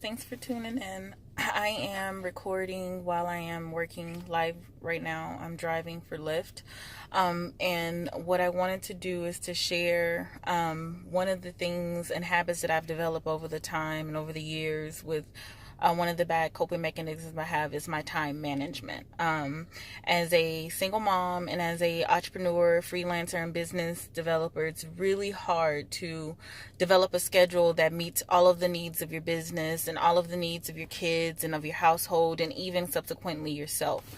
Thanks for tuning in. I am recording while I am working live right now. I'm driving for Lyft. And what I wanted to do is to share one of the things and habits that I've developed over the time and over the years with one of the bad coping mechanisms I have is my time management. As a single mom and as a entrepreneur, freelancer, and business developer, it's really hard to develop a schedule that meets all of the needs of your business and all of the needs of your kids and of your household and even subsequently yourself.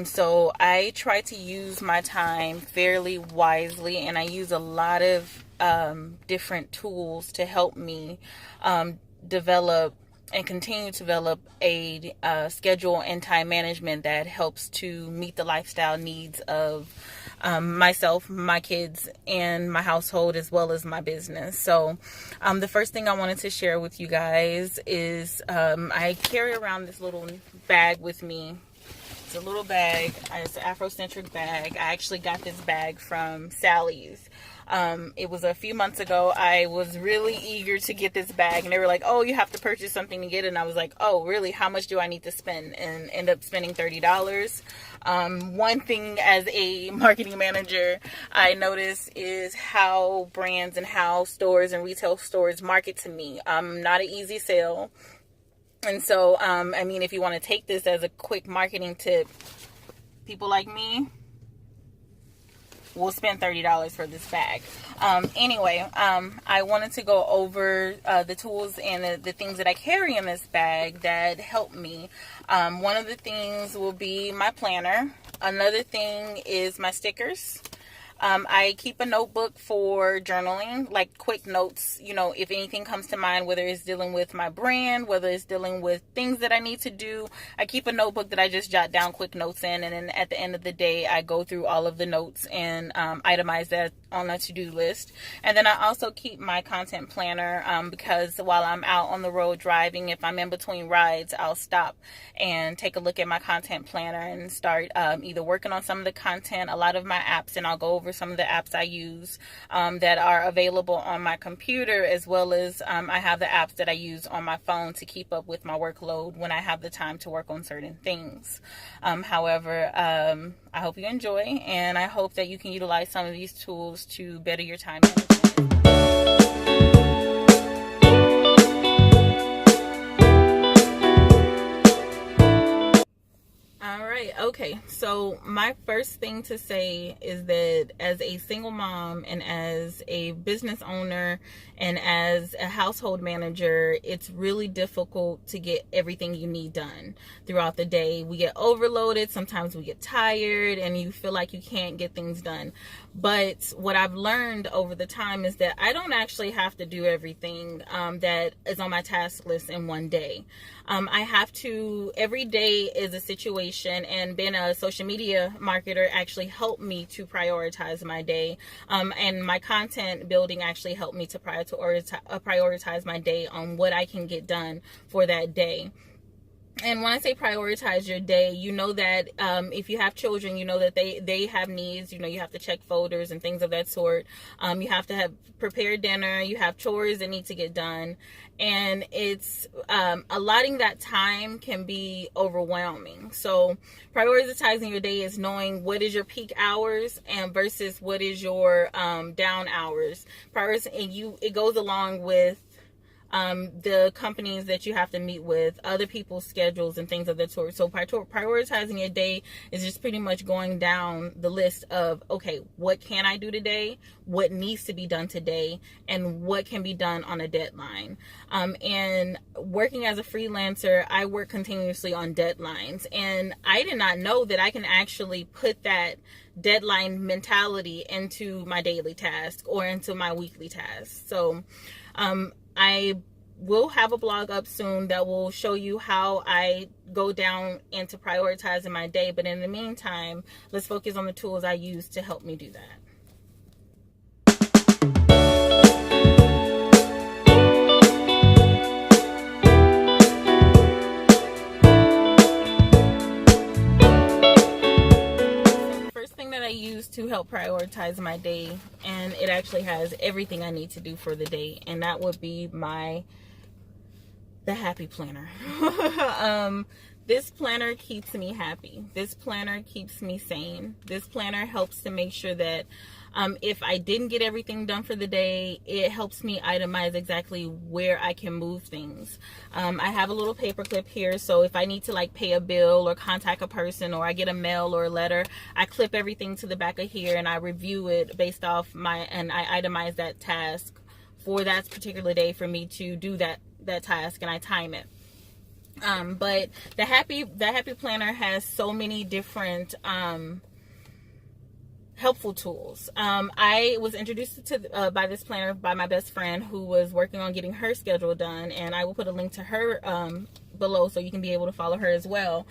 So I try to use my time fairly wisely, and I use a lot of different tools to help me develop and continue to develop a schedule and time management that helps to meet the lifestyle needs of myself, my kids, and my household, as well as my business. So the first thing I wanted to share with you guys is I carry around this little bag with me. It's a little bag. It's an Afrocentric bag. I actually got this bag from Sally's. It was a few months ago. I was really eager to get this bag, and they were like, oh, you have to purchase something to get it. And I was like, oh, really? How much do I need to spend? And end up spending $30. One thing as a marketing manager I notice is how brands and how stores and retail stores market to me. Not an easy sale. And so, if you want to take this as a quick marketing tip, people like me will spend $30 for this bag. I wanted to go over the tools and the things that I carry in this bag that help me. One of the things will be my planner. Another thing is my stickers. I keep a notebook for journaling, like quick notes, if anything comes to mind, whether it's dealing with my brand, whether it's dealing with things that I need to do. I keep a notebook that I just jot down quick notes in, and then at the end of the day, I go through all of the notes and itemize that on a to-do list. And then I also keep my content planner because while I'm out on the road driving, if I'm in between rides, I'll stop and take a look at my content planner and start either working on some of the content, a lot of my apps, and I'll go over some of the apps I use that are available on my computer, as well as I have the apps that I use on my phone to keep up with my workload when I have the time to work on certain things. I hope you enjoy, and I hope that you can utilize some of these tools to better your time management. Okay, so my first thing to say is that as a single mom and as a business owner and as a household manager, it's really difficult to get everything you need done throughout the day. We get overloaded, sometimes we get tired, and you feel like you can't get things done. But what I've learned over the time is that I don't actually have to do everything that is on my task list in one day. I have to, every day is a situation, and being a social media marketer actually helped me to prioritize my day. And my content building actually helped me to prioritize my day on what I can get done for that day. And when I say prioritize your day, you know that if you have children, you know that they have needs. You have to check folders and things of that sort. You have to have prepared dinner. You have chores that need to get done. And it's allotting that time can be overwhelming. So prioritizing your day is knowing what is your peak hours and versus what is your down hours. It goes along with the companies that you have to meet with, other people's schedules and things of that sort. So prioritizing your day is just pretty much going down the list of, okay, what can I do today? What needs to be done today? And what can be done on a deadline? And working as a freelancer, I work continuously on deadlines. And I did not know that I can actually put that deadline mentality into my daily task or into my weekly task. So, I will have a blog up soon that will show you how I go down into prioritizing my day. But in the meantime, let's focus on the tools I use to help me do that. I use to help prioritize my day, and it actually has everything I need to do for the day, and that would be my the Happy Planner. This planner keeps me happy. This planner keeps me sane. This planner helps to make sure that if I didn't get everything done for the day, it helps me itemize exactly where I can move things. I have a little paper clip here, so if I need to like pay a bill or contact a person, or I get a mail or a letter, I clip everything to the back of here and I review it based off and I itemize that task for that particular day for me to do that task, and I time it. But the Happy Planner has so many different helpful tools. I was introduced to by this planner by my best friend who was working on getting her schedule done, and I will put a link to her below so you can be able to follow her as well.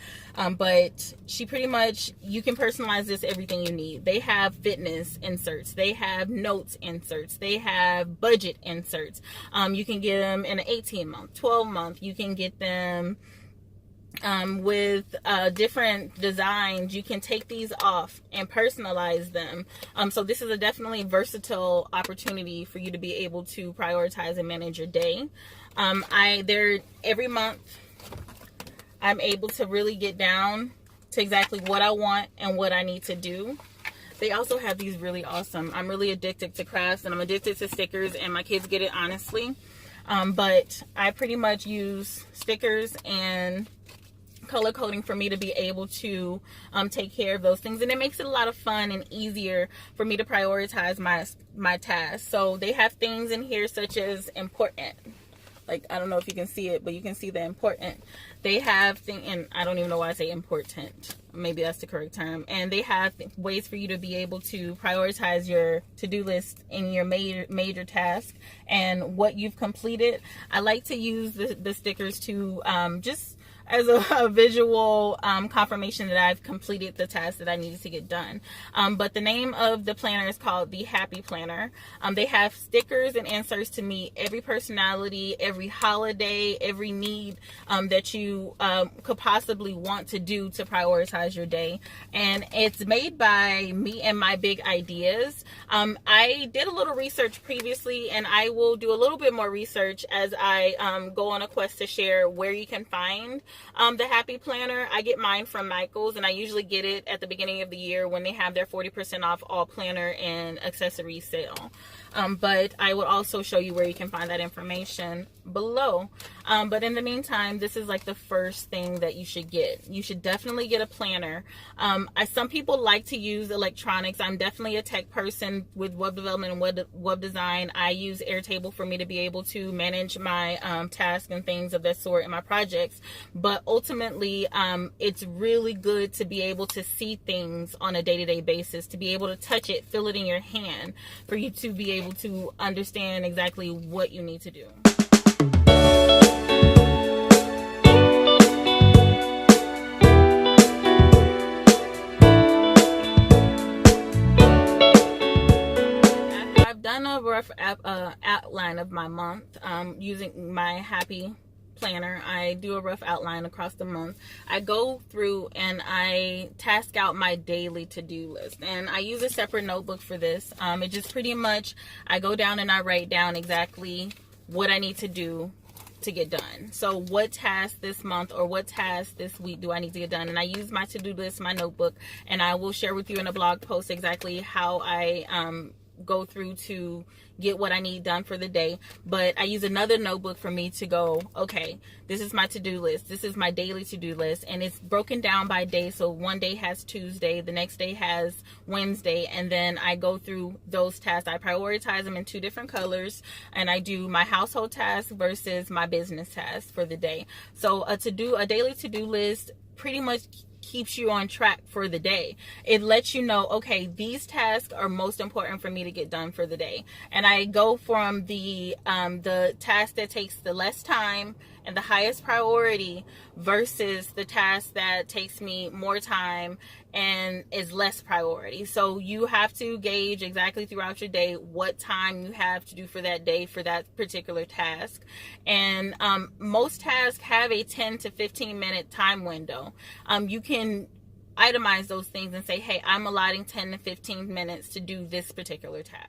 But she pretty much, you can personalize this everything you need. They have fitness inserts, they have notes inserts, they have budget inserts. You can get them in an 18-month, 12-month. You can get them with different designs. You can take these off and personalize them. So this is a definitely versatile opportunity for you to be able to prioritize and manage your day. Every month I'm able to really get down to exactly what I want and what I need to do. They also have these really awesome, I'm really addicted to crafts and I'm addicted to stickers, and my kids get it honestly. But I pretty much use stickers and color coding for me to be able to take care of those things, and it makes it a lot of fun and easier for me to prioritize my tasks. So they have things in here such as important, like I don't know if you can see it, but you can see the important. They have and I don't even know why I say important, maybe that's the correct term. And they have ways for you to be able to prioritize your to-do list in your major task and what you've completed. I like to use the stickers to just as a visual confirmation that I've completed the task that I needed to get done. But the name of the planner is called the Happy Planner. They have stickers and inserts to meet every personality, every holiday, every need that you could possibly want to do to prioritize your day. And it's made by me and my big ideas. I did a little research previously, and I will do a little bit more research as I go on a quest to share where you can find the Happy Planner. I get mine from Michaels, and I usually get it at the beginning of the year when they have their 40% off all planner and accessories sale. But I will also show you where you can find that information below. But in the meantime, this is like the first thing that you should get. You should definitely get a planner. Some people like to use electronics. I'm definitely a tech person with web development and web design. I use Airtable for me to be able to manage my tasks and things of that sort in my projects. But ultimately, it's really good to be able to see things on a day-to-day basis, to be able to touch it, feel it in your hand, for you to be able to understand exactly what you need to do. I've done a rough outline of my month using my Happy Planner. I do a rough outline across the month. I go through and I task out my daily to-do list, and I use a separate notebook for this. It just pretty much, I go down and I write down exactly what I need to do to get done. So what task this month or what task this week do I need to get done? And I use my to-do list, my notebook, and I will share with you in a blog post exactly how I go through to get what I need done for the day. But I use another notebook for me to go, okay, this is my to-do list, this is my daily to-do list, and it's broken down by day. So one day has Tuesday, the next day has Wednesday, and then I go through those tasks. I prioritize them in 2 different colors, and I do my household task versus my business task for the day. So a daily to-do list pretty much keeps you on track for the day. It lets you know, okay, these tasks are most important for me to get done for the day. And I go from the task that takes the less time and the highest priority versus the task that takes me more time and is less priority. So you have to gauge exactly throughout your day what time you have to do for that day for that particular task. And most tasks have a 10 to 15 minute time window. You can itemize those things and say, hey, I'm allotting 10 to 15 minutes to do this particular task.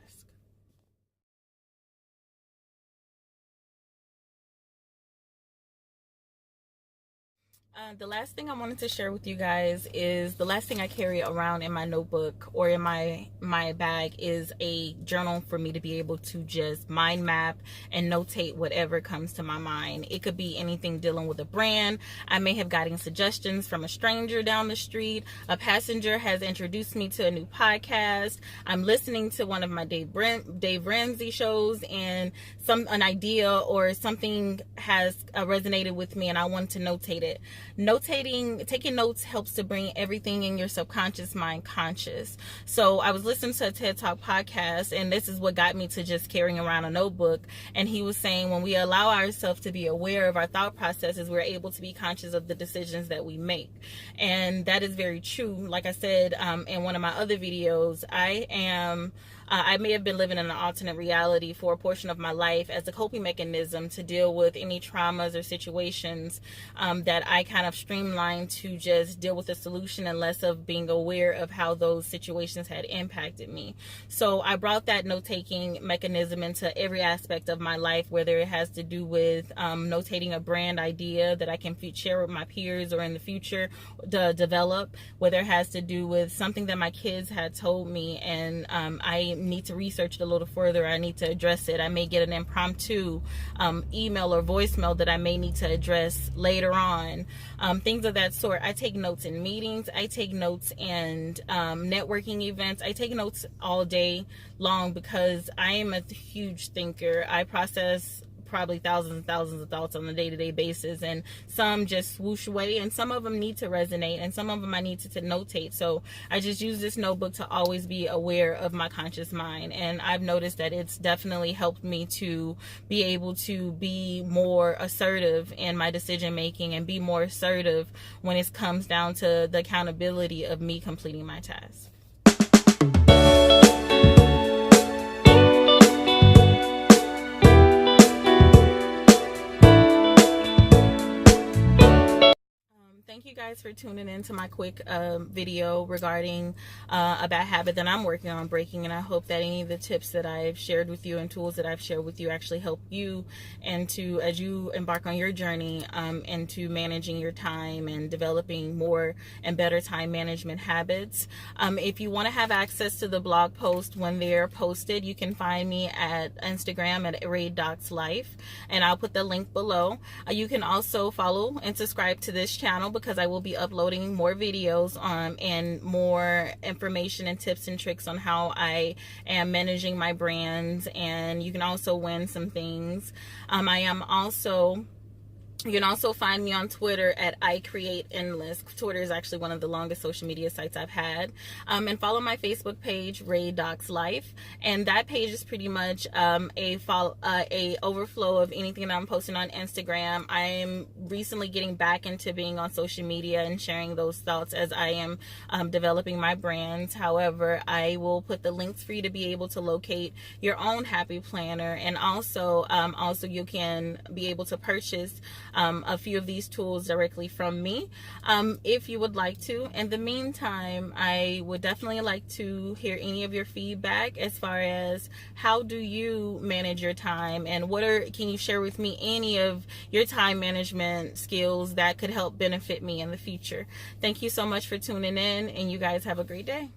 The last thing I wanted to share with you guys is the last thing I carry around in my notebook or in my bag is a journal for me to be able to just mind map and notate whatever comes to my mind. It could be anything dealing with a brand. I may have gotten suggestions from a stranger down the street. A passenger has introduced me to a new podcast. I'm listening to one of my Dave Ramsey shows, and an idea or something has resonated with me, and I want to notate it. Taking notes helps to bring everything in your subconscious mind conscious. So I was listening to a TED Talk podcast, and this is what got me to just carrying around a notebook. And he was saying when we allow ourselves to be aware of our thought processes, we're able to be conscious of the decisions that we make. And that is very true. Like I said in one of my other videos, I may have been living in an alternate reality for a portion of my life as a coping mechanism to deal with any traumas or situations that I kind of streamlined to just deal with the solution and less of being aware of how those situations had impacted me. So I brought that note-taking mechanism into every aspect of my life, whether it has to do with notating a brand idea that I can share with my peers or in the future to develop, whether it has to do with something that my kids had told me and I need to research it a little further. I need to address it. I may get an impromptu email or voicemail that I may need to address later on. Things of that sort. I take notes in meetings. I take notes in networking events. I take notes all day long because I am a huge thinker. I process probably thousands and thousands of thoughts on a day-to-day basis, and some just swoosh away, and some of them need to resonate, and some of them I need to notate. So I just use this notebook to always be aware of my conscious mind, and I've noticed that it's definitely helped me to be able to be more assertive in my decision making and be more assertive when it comes down to the accountability of me completing my task. Thank you guys for tuning in to my quick video regarding a bad habit that I'm working on breaking, and I hope that any of the tips that I've shared with you and tools that I've shared with you actually help you and as you embark on your journey into managing your time and developing more and better time management habits. If you want to have access to the blog post when they're posted, you can find me at Instagram at RayDocsLife, and I'll put the link below. You can also follow and subscribe to this channel because I will be uploading more videos and more information and tips and tricks on how I am managing my brands, and you can also win some things. You can also find me on Twitter at iCreateEndless. Twitter is actually one of the longest social media sites I've had. And follow my Facebook page, RayDocsLife. And that page is pretty much a overflow of anything that I'm posting on Instagram. I am recently getting back into being on social media and sharing those thoughts as I am developing my brands. However, I will put the links for you to be able to locate your own happy planner, and also you can be able to purchase a few of these tools directly from me if you would like to. In the meantime, I would definitely like to hear any of your feedback as far as how do you manage your time, and can you share with me any of your time management skills that could help benefit me in the future. Thank you so much for tuning in, and you guys have a great day.